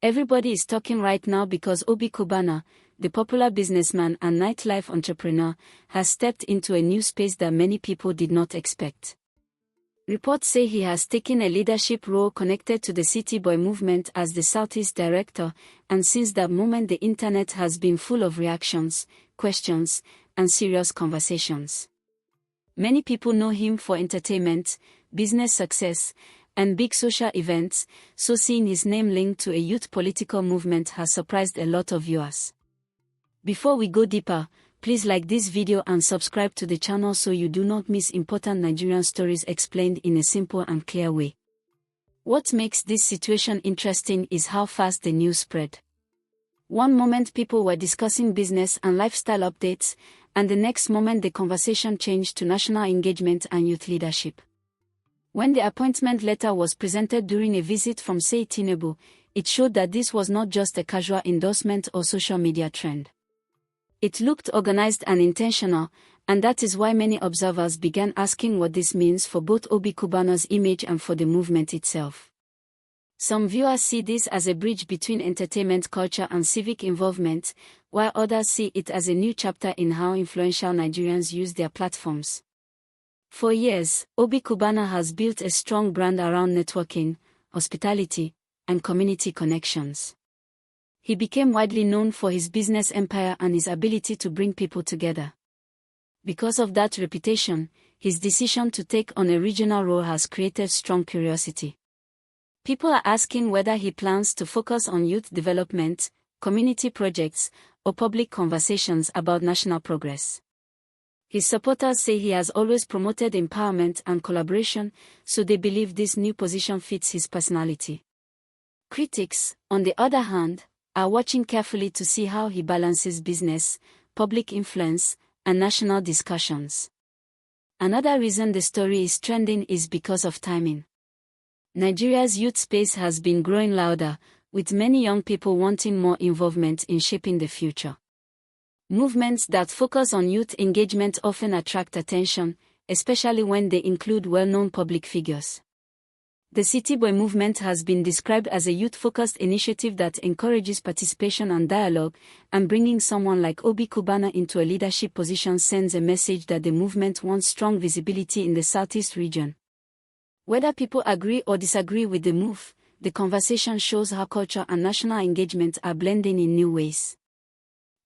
Everybody is talking right now because Obi Cubana, the popular businessman and nightlife entrepreneur, has stepped into a new space that many people did not expect. Reports say he has taken a leadership role connected to the City Boy movement as the Southeast director, and since that moment the internet has been full of reactions, questions, and serious conversations. Many people know him for entertainment, business success, and big social events, so seeing his name linked to a youth political movement has surprised a lot of viewers. Before we go deeper, please like this video and subscribe to the channel so you do not miss important Nigerian stories explained in a simple and clear way. What makes this situation interesting is how fast the news spread. One moment people were discussing business and lifestyle updates, and the next moment the conversation changed to national engagement and youth leadership. When the appointment letter was presented during a visit from Tinubu, it showed that this was not just a casual endorsement or social media trend. It looked organized and intentional, and that is why many observers began asking what this means for both Obi Cubana's image and for the movement itself. Some viewers see this as a bridge between entertainment culture and civic involvement, while others see it as a new chapter in how influential Nigerians use their platforms. For years, Obi Cubana has built a strong brand around networking, hospitality, and community connections. He became widely known for his business empire and his ability to bring people together. Because of that reputation, his decision to take on a regional role has created strong curiosity. People are asking whether he plans to focus on youth development, community projects, or public conversations about national progress. His supporters say he has always promoted empowerment and collaboration, so they believe this new position fits his personality. Critics, on the other hand, are watching carefully to see how he balances business, public influence, and national discussions. Another reason the story is trending is because of timing. Nigeria's youth space has been growing louder, with many young people wanting more involvement in shaping the future. Movements that focus on youth engagement often attract attention, especially when they include well-known public figures. The City Boy movement has been described as a youth-focused initiative that encourages participation and dialogue, and bringing someone like Obi Cubana into a leadership position sends a message that the movement wants strong visibility in the Southeast region. Whether people agree or disagree with the move, the conversation shows how culture and national engagement are blending in new ways.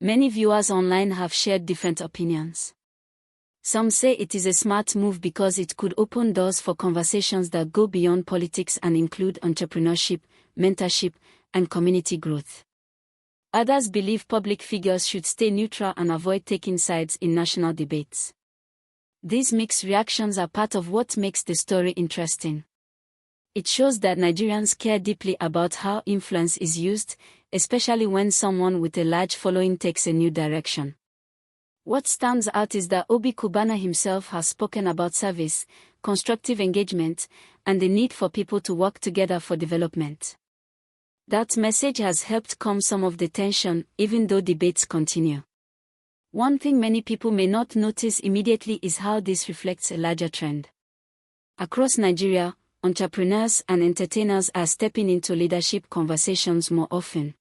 Many viewers online have shared different opinions. Some say it is a smart move because it could open doors for conversations that go beyond politics and include entrepreneurship, mentorship, and community growth. Others believe public figures should stay neutral and avoid taking sides in national debates. These mixed reactions are part of what makes the story interesting. It shows that Nigerians care deeply about how influence is used, especially when someone with a large following takes a new direction. What stands out is that Obi Cubana himself has spoken about service, constructive engagement, and the need for people to work together for development. That message has helped calm some of the tension, even though debates continue. One thing many people may not notice immediately is how this reflects a larger trend. Across Nigeria, entrepreneurs and entertainers are stepping into leadership conversations more often.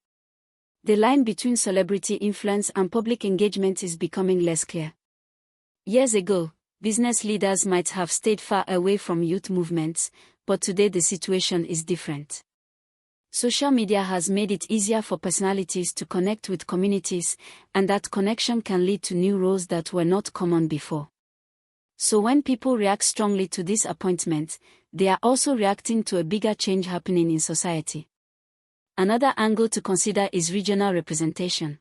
The line between celebrity influence and public engagement is becoming less clear. Years ago, business leaders might have stayed far away from youth movements, but today the situation is different. Social media has made it easier for personalities to connect with communities, and that connection can lead to new roles that were not common before. So when people react strongly to this appointment, they are also reacting to a bigger change happening in society. Another angle to consider is regional representation.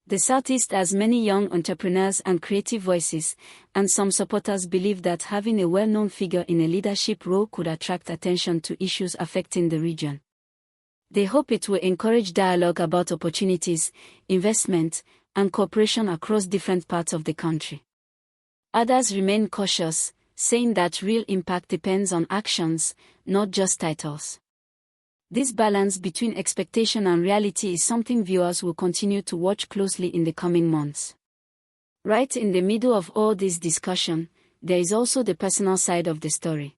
The Southeast has many young entrepreneurs and creative voices, and some supporters believe that having a well-known figure in a leadership role could attract attention to issues affecting the region. They hope it will encourage dialogue about opportunities, investment, and cooperation across different parts of the country. Others remain cautious, saying that real impact depends on actions, not just titles. This balance between expectation and reality is something viewers will continue to watch closely in the coming months. Right in the middle of all this discussion, there is also the personal side of the story.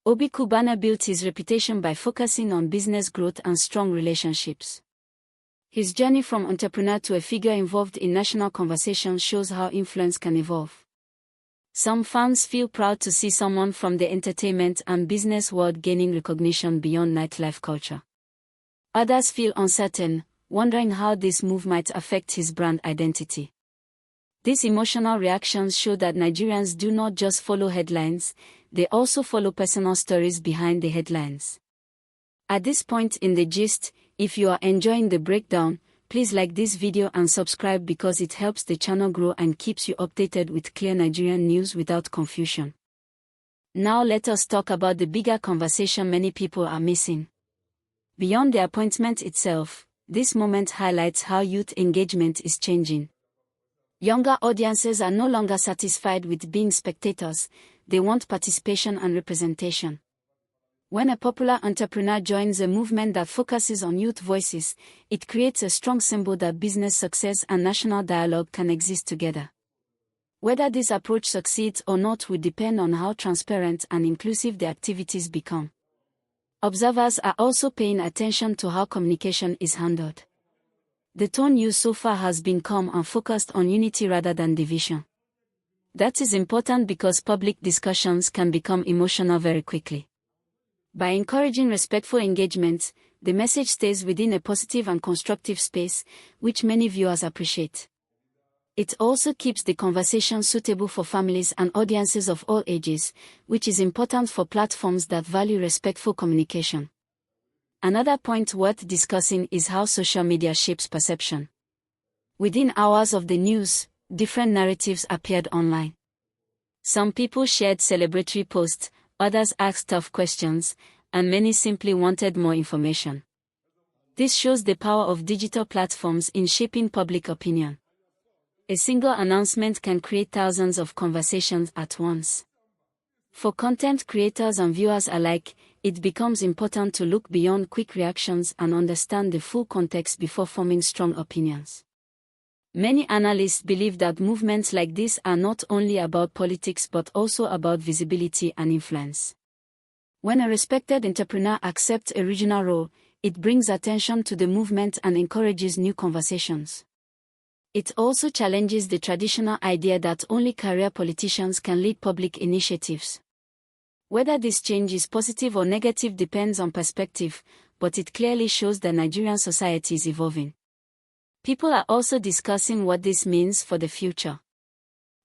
Obi Cubana built his reputation by focusing on business growth and strong relationships. His journey from entrepreneur to a figure involved in national conversation shows how influence can evolve. Some fans feel proud to see someone from the entertainment and business world gaining recognition beyond nightlife culture. Others feel uncertain, wondering how this move might affect his brand identity. These emotional reactions show that Nigerians do not just follow headlines, they also follow personal stories behind the headlines. At this point in the gist, if you are enjoying the breakdown, please like this video and subscribe because it helps the channel grow and keeps you updated with clear Nigerian news without confusion. Now let us talk about the bigger conversation many people are missing. Beyond the appointment itself, this moment highlights how youth engagement is changing. Younger audiences are no longer satisfied with being spectators, they want participation and representation. When a popular entrepreneur joins a movement that focuses on youth voices, it creates a strong symbol that business success and national dialogue can exist together. Whether this approach succeeds or not will depend on how transparent and inclusive the activities become. Observers are also paying attention to how communication is handled. The tone used so far has been calm and focused on unity rather than division. That is important because public discussions can become emotional very quickly. By encouraging respectful engagement, the message stays within a positive and constructive space, which many viewers appreciate. It also keeps the conversation suitable for families and audiences of all ages, which is important for platforms that value respectful communication. Another point worth discussing is how social media shapes perception. Within hours of the news, different narratives appeared online. Some people shared celebratory posts, others asked tough questions, and many simply wanted more information. This shows the power of digital platforms in shaping public opinion. A single announcement can create thousands of conversations at once. For content creators and viewers alike, it becomes important to look beyond quick reactions and understand the full context before forming strong opinions. Many analysts believe that movements like this are not only about politics but also about visibility and influence. When a respected entrepreneur accepts a regional role, it brings attention to the movement and encourages new conversations. It also challenges the traditional idea that only career politicians can lead public initiatives. Whether this change is positive or negative depends on perspective, but it clearly shows that Nigerian society is evolving. People are also discussing what this means for the future.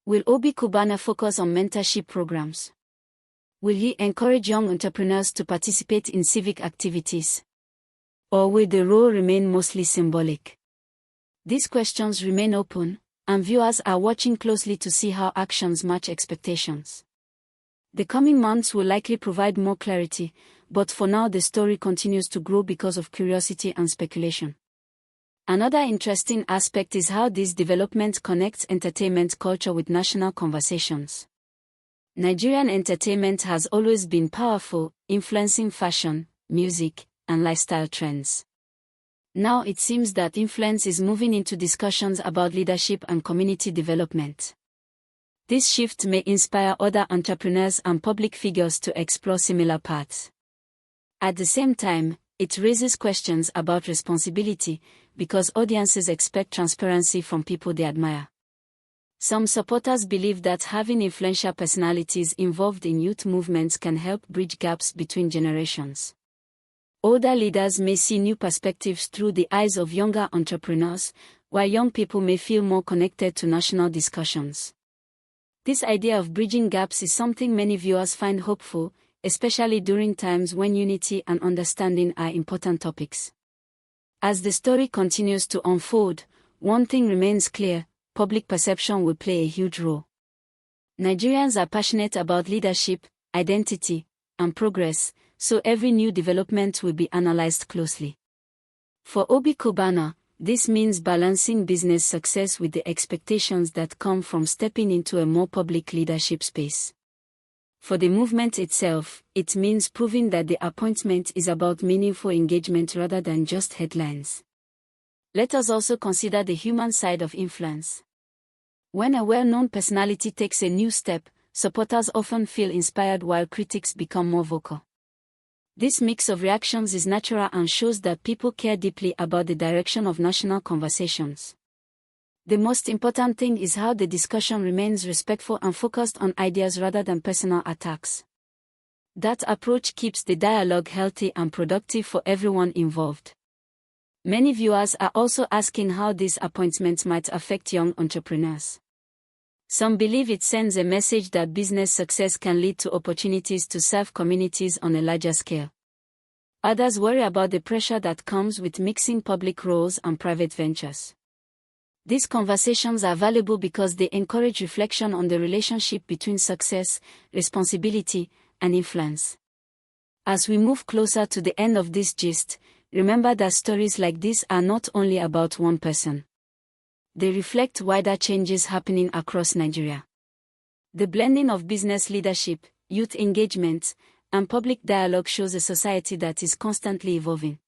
Will Obi Cubana focus on mentorship programs? Will he encourage young entrepreneurs to participate in civic activities? Or will the role remain mostly symbolic? These questions remain open, and viewers are watching closely to see how actions match expectations. The coming months will likely provide more clarity, but for now the story continues to grow because of curiosity and speculation. Another interesting aspect is how this development connects entertainment culture with national conversations. Nigerian entertainment has always been powerful, influencing fashion, music, and lifestyle trends. Now it seems that influence is moving into discussions about leadership and community development. This shift may inspire other entrepreneurs and public figures to explore similar paths. At the same time, it raises questions about responsibility, because audiences expect transparency from people they admire. Some supporters believe that having influential personalities involved in youth movements can help bridge gaps between generations. Older leaders may see new perspectives through the eyes of younger entrepreneurs, while young people may feel more connected to national discussions. This idea of bridging gaps is something many viewers find hopeful, especially during times when unity and understanding are important topics. As the story continues to unfold, one thing remains clear: public perception will play a huge role. Nigerians are passionate about leadership, identity, and progress, so every new development will be analyzed closely. For Obi Cubana, this means balancing business success with the expectations that come from stepping into a more public leadership space. For the movement itself, it means proving that the appointment is about meaningful engagement rather than just headlines. Let us also consider the human side of influence. When a well-known personality takes a new step, supporters often feel inspired while critics become more vocal. This mix of reactions is natural and shows that people care deeply about the direction of national conversations. The most important thing is how the discussion remains respectful and focused on ideas rather than personal attacks. That approach keeps the dialogue healthy and productive for everyone involved. Many viewers are also asking how these appointments might affect young entrepreneurs. Some believe it sends a message that business success can lead to opportunities to serve communities on a larger scale. Others worry about the pressure that comes with mixing public roles and private ventures. These conversations are valuable because they encourage reflection on the relationship between success, responsibility, and influence. As we move closer to the end of this gist, remember that stories like this are not only about one person. They reflect wider changes happening across Nigeria. The blending of business leadership, youth engagement, and public dialogue shows a society that is constantly evolving.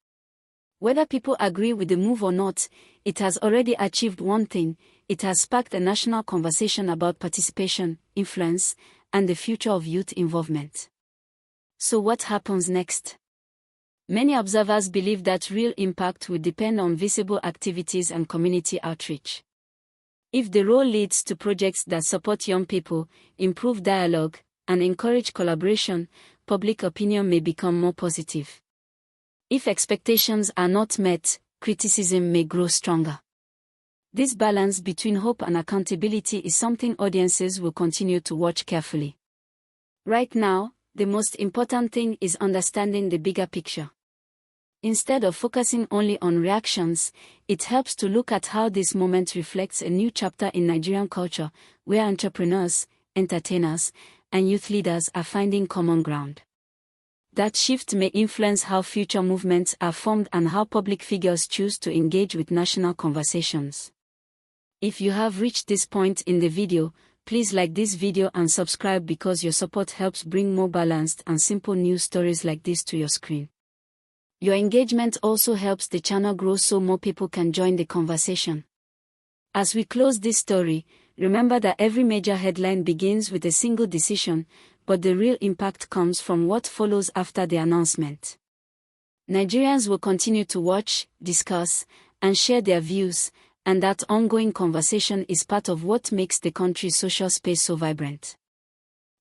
Whether people agree with the move or not, it has already achieved one thing: it has sparked a national conversation about participation, influence, and the future of youth involvement. So what happens next? Many observers believe that real impact will depend on visible activities and community outreach. If the role leads to projects that support young people, improve dialogue, and encourage collaboration, public opinion may become more positive. If expectations are not met, criticism may grow stronger. This balance between hope and accountability is something audiences will continue to watch carefully. Right now, the most important thing is understanding the bigger picture. Instead of focusing only on reactions, it helps to look at how this moment reflects a new chapter in Nigerian culture, where entrepreneurs, entertainers, and youth leaders are finding common ground. That shift may influence how future movements are formed and how public figures choose to engage with national conversations. If you have reached this point in the video, please like this video and subscribe because your support helps bring more balanced and simple news stories like this to your screen. Your engagement also helps the channel grow so more people can join the conversation. As we close this story, remember that every major headline begins with a single decision, but the real impact comes from what follows after the announcement. Nigerians will continue to watch, discuss, and share their views, and that ongoing conversation is part of what makes the country's social space so vibrant.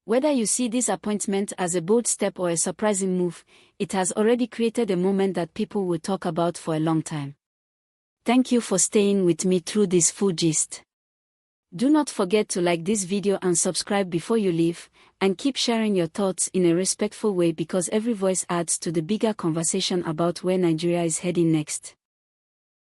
Whether you see this appointment as a bold step or a surprising move, it has already created a moment that people will talk about for a long time. Thank you for staying with me through this full gist. Do not forget to like this video and subscribe before you leave, and keep sharing your thoughts in a respectful way because every voice adds to the bigger conversation about where Nigeria is heading next.